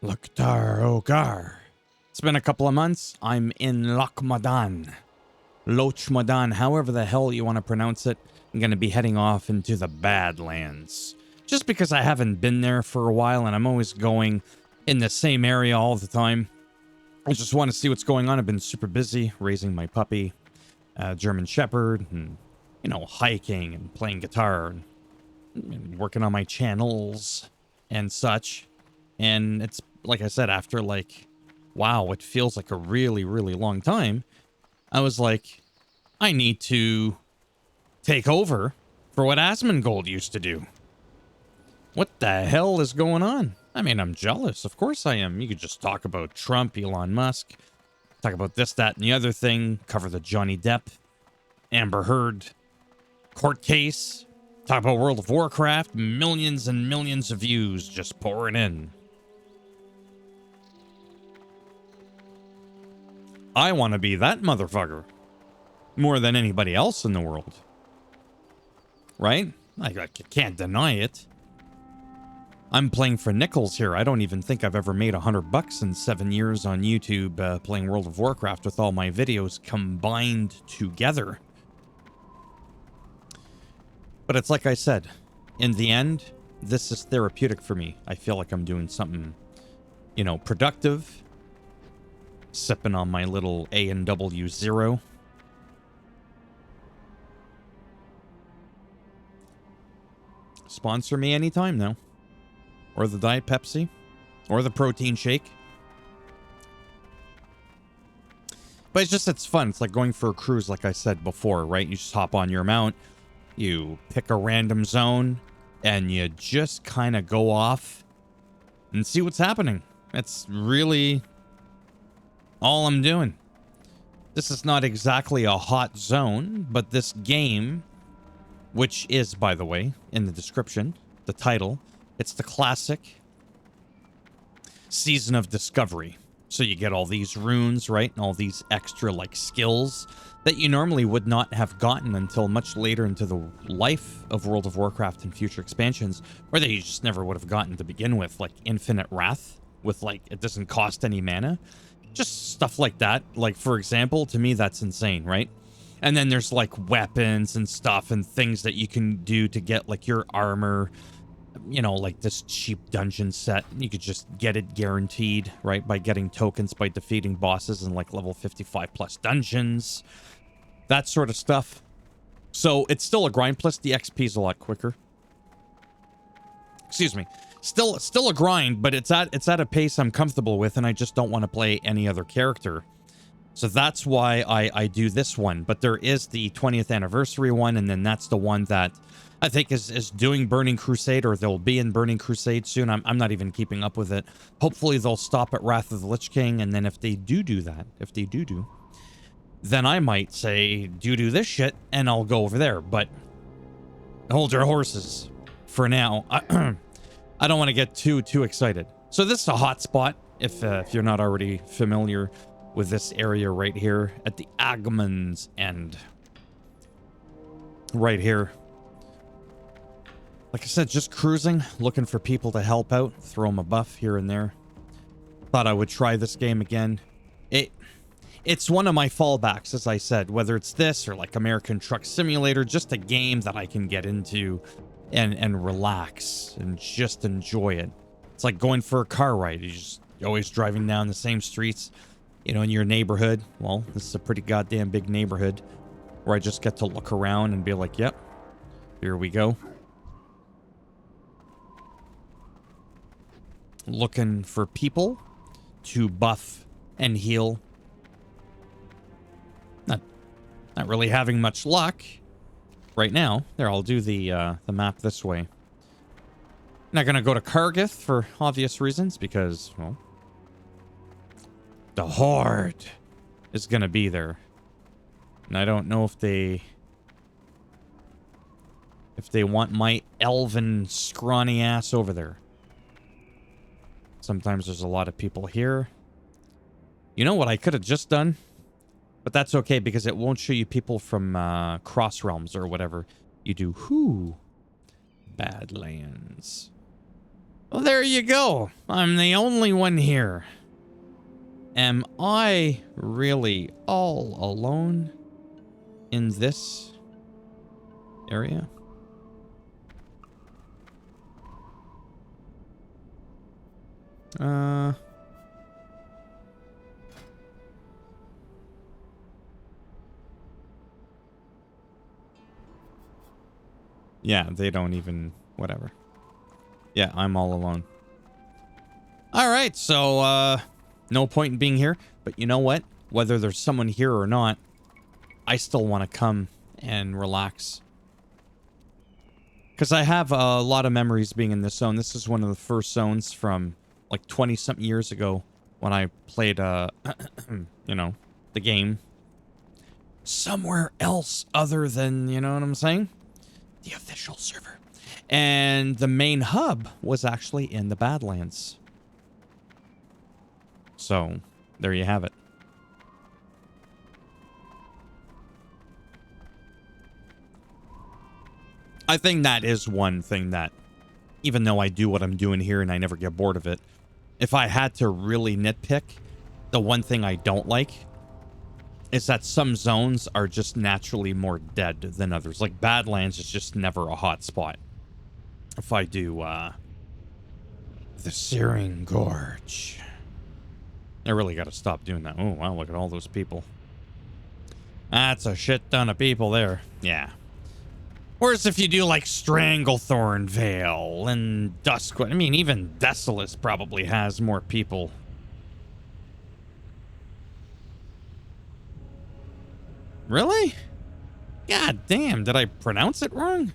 Loktar Ogar. It's been a couple of months. I'm in Lochmadan. Lochmadan, however the hell you want to pronounce it. I'm going to be heading off into the Badlands. Just because I haven't been there for a while and I'm always going in the same area all the time. I just want to see what's going on. I've been super busy raising my puppy, German Shepherd, and, hiking and playing guitar and working on my channels and such. And it's, like I said, after wow, it feels like a really, really long time. I was like, I need to take over for what Asmongold used to do. What the hell is going on? I mean, I'm jealous. Of course I am. You could just talk about Trump, Elon Musk, talk about this, that, and the other thing, cover the Johnny Depp, Amber Heard court case, talk about World of Warcraft, millions and millions of views just pouring in. I want to be that motherfucker more than anybody else in the world. Right? I can't deny it. I'm playing for nickels here. I don't even think I've ever made $100 in 7 years on YouTube playing World of Warcraft with all my videos combined together. But it's like I said, in the end, this is therapeutic for me. I feel like I'm doing something, productive. Sipping on my little A&W Zero. Sponsor me anytime now. Or the Diet Pepsi. Or the protein shake. But it's fun. It's like going for a cruise, like I said before, right? You just hop on your mount. You pick a random zone. And you just kind of go off. And see what's happening. That's really all I'm doing. This is not exactly a hot zone, but this game, which is, by the way, in the description, the title, it's the classic Season of Discovery. So you get all these runes, right? And all these extra, skills that you normally would not have gotten until much later into the life of World of Warcraft and future expansions, or that you just never would have gotten to begin with, like Infinite Wrath, with, it doesn't cost any mana. Just stuff like that. For example, to me, that's insane, right? And then there's, weapons and stuff and things that you can do to get, your armor, this cheap dungeon set. You could just get it guaranteed, right? By getting tokens, by defeating bosses in, level 55 plus dungeons. That sort of stuff. So, it's still a grind, plus the XP is a lot quicker. Excuse me. Still a grind, but it's at a pace I'm comfortable with, and I just don't want to play any other character. So that's why I do this one. But there is the 20th anniversary one, and then that's the one that I think is doing Burning Crusade, or they'll be in Burning Crusade soon. I'm not even keeping up with it. Hopefully they'll stop at Wrath of the Lich King, and then if they do that, then I might say, do this shit, and I'll go over there. But hold your horses for now. I don't want to get too excited. So this is a hot spot, if you're not already familiar with this area right here at the Agman's end. Right here. Like I said, just cruising, looking for people to help out, throw them a buff here and there. Thought I would try this game again. It's one of my fallbacks, as I said, whether it's this or American Truck Simulator, just a game that I can get into and relax and just enjoy it. It's like going for a car ride. You're always driving down the same streets, in your neighborhood. Well, this is a pretty goddamn big neighborhood where I just get to look around and be like, yep, here we go. Looking for people to buff and heal. Not really having much luck right now. There, I'll do the map this way. Not gonna go to Kargith for obvious reasons, because, well, the Horde is gonna be there. And I don't know if they want my elven scrawny ass over there. Sometimes there's a lot of people here. You know what I could have just done? But that's okay, because it won't show you people from Cross Realms or whatever. You do, Badlands. Well, there you go. I'm the only one here. Am I really all alone in this area? Yeah, they don't even... Whatever. Yeah, I'm all alone. Alright, so, no point in being here. But you know what? Whether there's someone here or not, I still want to come and relax. Because I have a lot of memories being in this zone. This is one of the first zones from, like, 20-something years ago when I played, you know, the game. Somewhere else other than, you know what I'm saying? The official server. And the main hub was actually in the Badlands. So, there you have it. I think that is one thing that, even though I do what I'm doing here and I never get bored of it, if I had to really nitpick, the one thing I don't like is that some zones are just naturally more dead than others. Like Badlands is just never a hot spot. If I do, the Searing Gorge. I really gotta stop doing that. Oh, wow, look at all those people. That's a shit ton of people there. Yeah. Whereas if you do like Stranglethorn Vale and Duskwood, I mean, even Desolus probably has more people. Really? God damn, did I pronounce it wrong?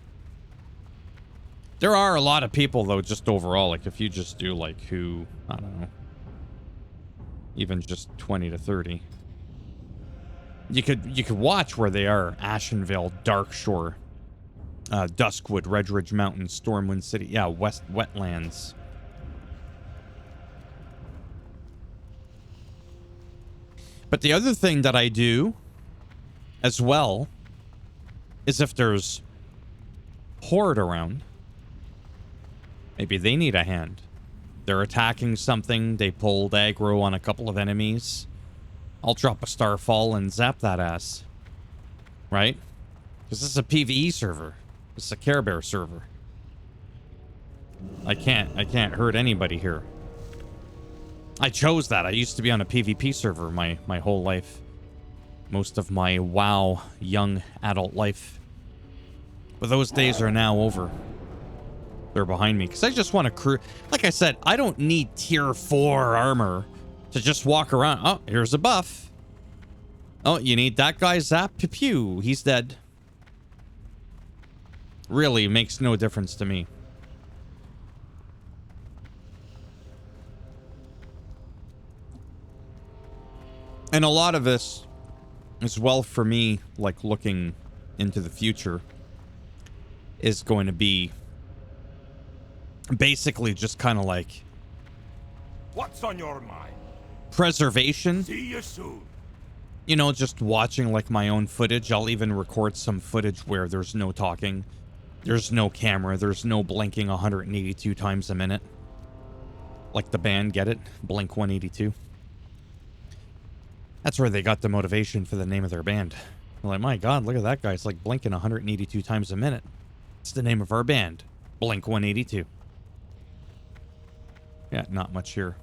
There are a lot of people though, just overall, like if you just do like who, I don't know, even just 20 to 30. You could watch where they are. Ashenvale, Darkshore, Duskwood, Redridge Mountains, Stormwind City. Yeah, West Wetlands. But the other thing that I do as well is if there's Horde around, maybe they need a hand. They're attacking something, they pulled aggro on a couple of enemies. I'll drop a Starfall and zap that ass. Right? Because this is a PvE server. This is a Care Bear server. I can't hurt anybody here. I chose that. I used to be on a PvP server my whole life. Most of my WoW young adult life. But those days are now over. They're behind me. Because I just want to crew. Like I said, I don't need tier 4 armor to just walk around. Oh, here's a buff. Oh, you need that guy zap? Pew pew. He's dead. Really makes no difference to me. And a lot of this as well for me, like looking into the future, is going to be basically just kind of like what's on your mind? Preservation. See you soon. You know, just watching like my own footage. I'll even record some footage where there's no talking. There's no camera. There's no blinking 182 times a minute. Like the band, get it? Blink 182. That's where they got the motivation for the name of their band. They're like, my God, look at that guy. It's like blinking 182 times a minute. It's the name of our band. Blink 182. Yeah, not much here.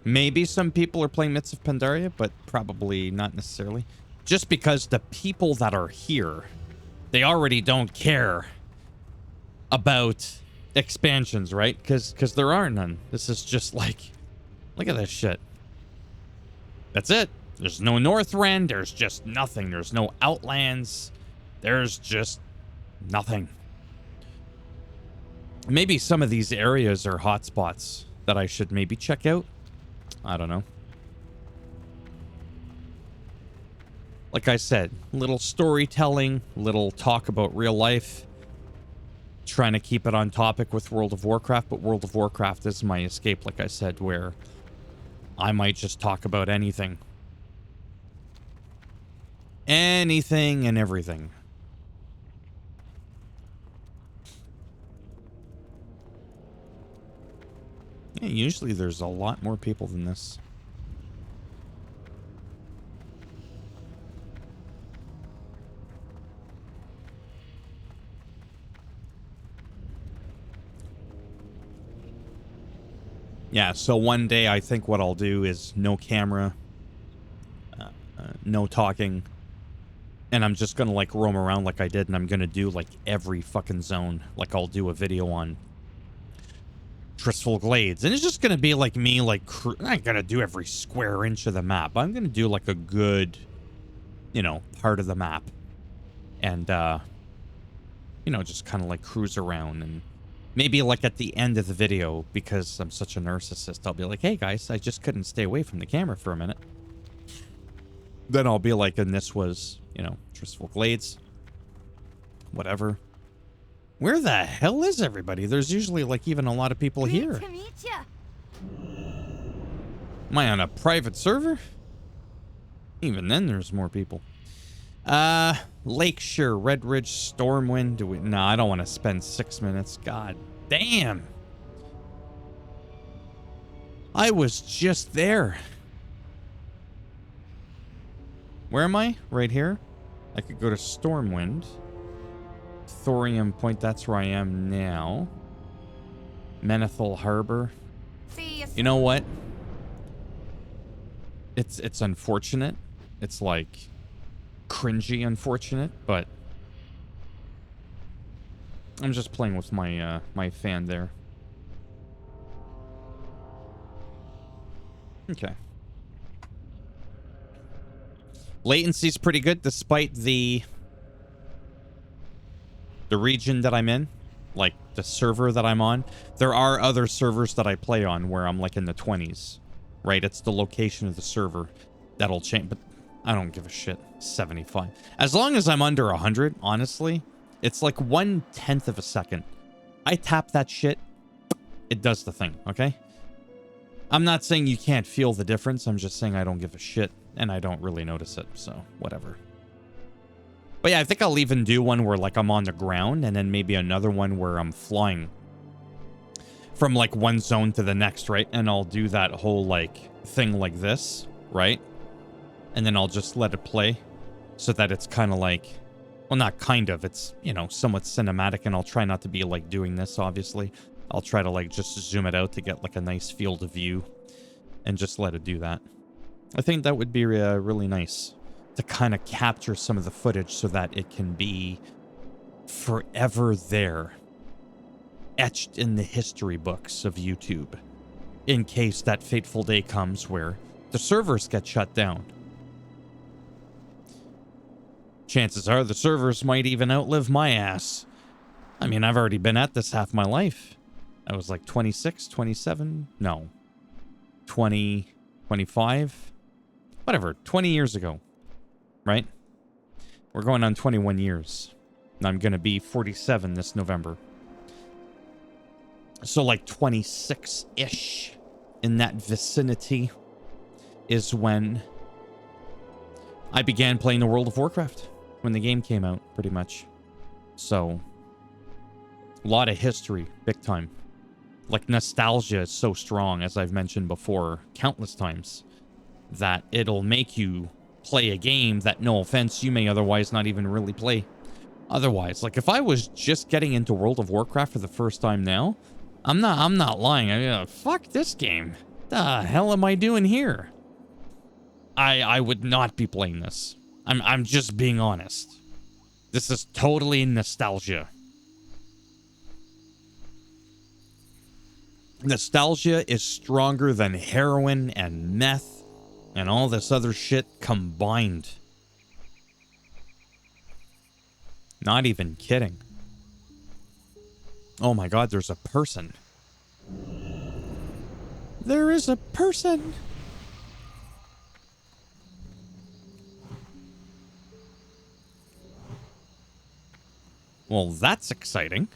Maybe some people are playing Myths of Pandaria, but probably not necessarily. Just because the people that are here, they already don't care about expansions, right? Because there are none. This is just like, look at this shit. That's it. There's no Northrend. There's just nothing. There's no Outlands. There's just nothing. Maybe some of these areas are hotspots that I should maybe check out. I don't know. Like I said, little storytelling, little talk about real life. Trying to keep it on topic with World of Warcraft, but World of Warcraft is my escape, like I said, where I might just talk about anything. Anything and everything. Yeah, usually there's a lot more people than this. Yeah, so one day I think what I'll do is no camera, no talking, and I'm just gonna like roam around like I did, and I'm gonna do like every fucking zone. Like I'll do a video on Tristful Glades, and it's just gonna be like me, like I'm not gonna do every square inch of the map. I'm gonna do like a good, you know, part of the map, and you know, just kind of like cruise around, and maybe like at the end of the video, because I'm such a narcissist, I'll be like, hey guys, I just couldn't stay away from the camera for a minute. Then I'll be like, and this was, you know, Tristful Glades, whatever. Where the hell is everybody? There's usually like even a lot of people here. Great to meet ya. Am I on a private server? Even then there's more people. Lakeshire, Redridge, Stormwind. No, I don't want to spend 6 minutes. God damn. I was just there. Where am I? Right here? I could go to Stormwind. Thorium Point, that's where I am now. Menethil Harbor. See ya. You know what? It's unfortunate. It's like cringy unfortunate, but I'm just playing with my my fan there. Okay. Latency's pretty good despite the region that I'm in, like the server that I'm on. There are other servers that I play on where I'm like in the 20s, right? It's the location of the server that'll change, but I don't give a shit. 75. As long as I'm under 100, honestly, it's like 1/10 of a second. I tap that shit, it does the thing, okay? I'm not saying you can't feel the difference. I'm just saying I don't give a shit, and I don't really notice it, so whatever. But yeah, I think I'll even do one where like I'm on the ground, and then maybe another one where I'm flying from like one zone to the next, right? And I'll do that whole like thing like this, right? And then I'll just let it play so that it's kind of like, well, not kind of, it's, you know, somewhat cinematic, and I'll try not to be like doing this, obviously. I'll try to like just zoom it out to get like a nice field of view and just let it do that. I think that would be really nice to kind of capture some of the footage so that it can be forever there, etched in the history books of YouTube, in case that fateful day comes where the servers get shut down. Chances are the servers might even outlive my ass. I mean, I've already been at this half my life. I was like 26, 27, no, 20, 25, whatever, 20 years ago, right? We're going on 21 years. And I'm going to be 47 this November. So like 26-ish in that vicinity is when I began playing the World of Warcraft, when the game came out, pretty much. So, a lot of history, big time. Like, nostalgia is so strong, as I've mentioned before countless times, that it'll make you play a game that, no offense, you may otherwise not even really play. Otherwise, like, if I was just getting into World of Warcraft for the first time now, I'm not lying. I mean, fuck this game. The hell am I doing here? I would not be playing this. I'm just being honest. This is totally nostalgia. Nostalgia is stronger than heroin and meth and all this other shit combined. Not even kidding. Oh my god, there's a person. There is a person. Well, that's exciting.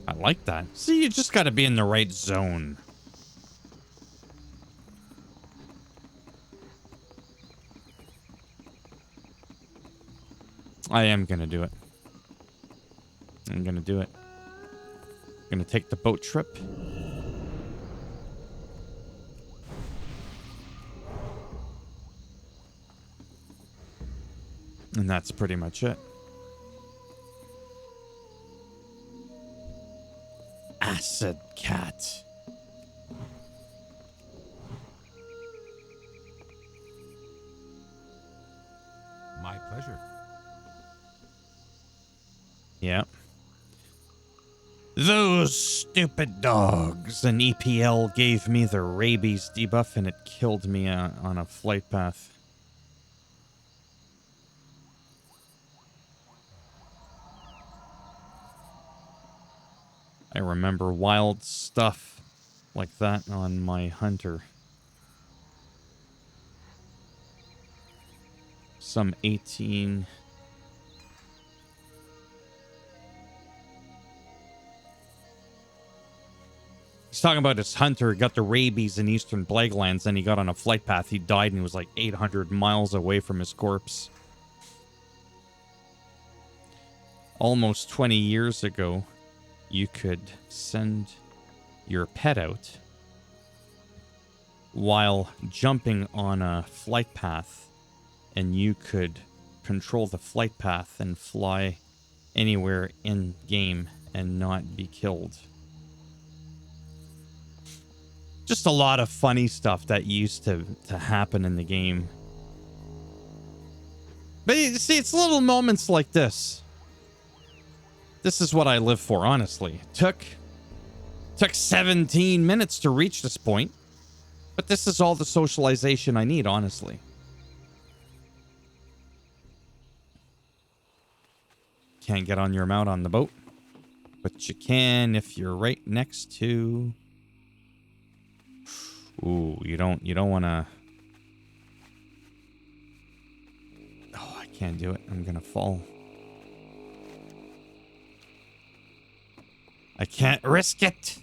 I like that. See, you just gotta be in the right zone. I am gonna do it. I'm gonna do it. Gonna take the boat trip. And that's pretty much it. Acid cat. My pleasure. Yeah. Those stupid dogs. An EPL gave me the rabies debuff and it killed me on a flight path. I remember wild stuff like that on my hunter. Some 18... He's talking about his hunter got the rabies in Eastern Plaguelands, and he got on a flight path. He died, and he was like 800 miles away from his corpse. Almost 20 years ago, you could send your pet out while jumping on a flight path, and you could control the flight path and fly anywhere in game and not be killed. Just a lot of funny stuff that used to happen in the game. But you see, it's little moments like this. This is what I live for, honestly. Took 17 minutes to reach this point. But this is all the socialization I need, honestly. Can't get on your mount on the boat. But you can if you're right next to... Ooh, you don't want to... Oh, I can't do it. I'm going to fall. I can't risk it.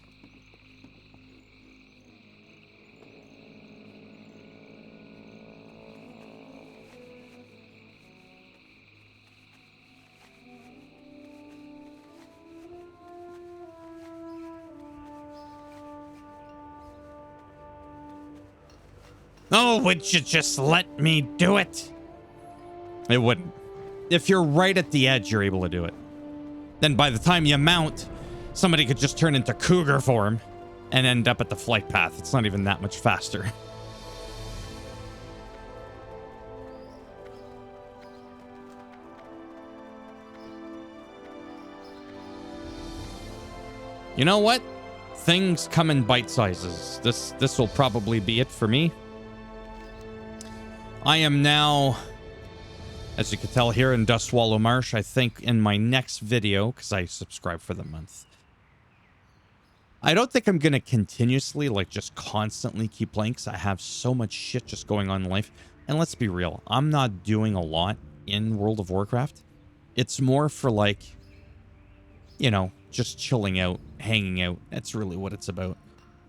Oh, would you just let me do it? It wouldn't. If you're right at the edge, you're able to do it. Then by the time you mount, somebody could just turn into cougar form and end up at the flight path. It's not even that much faster. You know what? Things come in bite sizes. This will probably be it for me. I am now, as you can tell here, in Dustwallow Marsh. I think in my next video, because I subscribe for the month, I don't think I'm going to continuously, like, just constantly keep playing, because I have so much shit just going on in life. And let's be real, I'm not doing a lot in World of Warcraft. It's more for, like, you know, just chilling out, hanging out. That's really what it's about.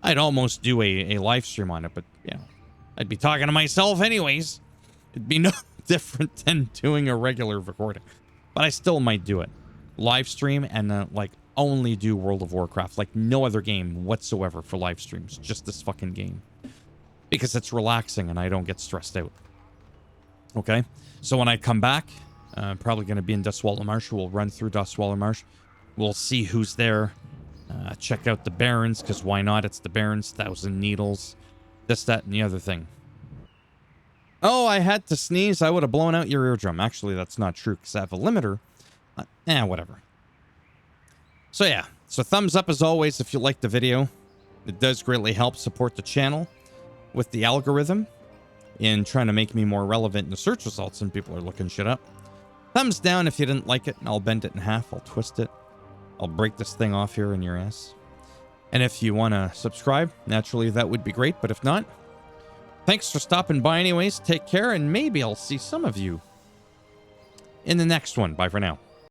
I'd almost do a live stream on it, but, you know, I'd be talking to myself anyways. It'd be no different than doing a regular recording. But I still might do it. Live stream and, like, only do World of Warcraft. Like, no other game whatsoever for live streams. Just this fucking game. Because it's relaxing and I don't get stressed out. Okay? So when I come back, probably going to be in Dustwallow Marsh. We'll run through Dustwallow Marsh. We'll see who's there. Check out the Barrens, because why not? It's the Barrens. 1,000 Needles. This, that, and the other thing. Oh, I had to sneeze. I would have blown out your eardrum. Actually, that's not true, because I have a limiter. Whatever. So, yeah. So, thumbs up as always if you liked the video. It does greatly help support the channel with the algorithm in trying to make me more relevant in the search results and people are looking shit up. Thumbs down if you didn't like it, and I'll bend it in half. I'll twist it. I'll break this thing off here in your ass. And if you want to subscribe, naturally, that would be great. But if not, thanks for stopping by anyways. Take care, and maybe I'll see some of you in the next one. Bye for now.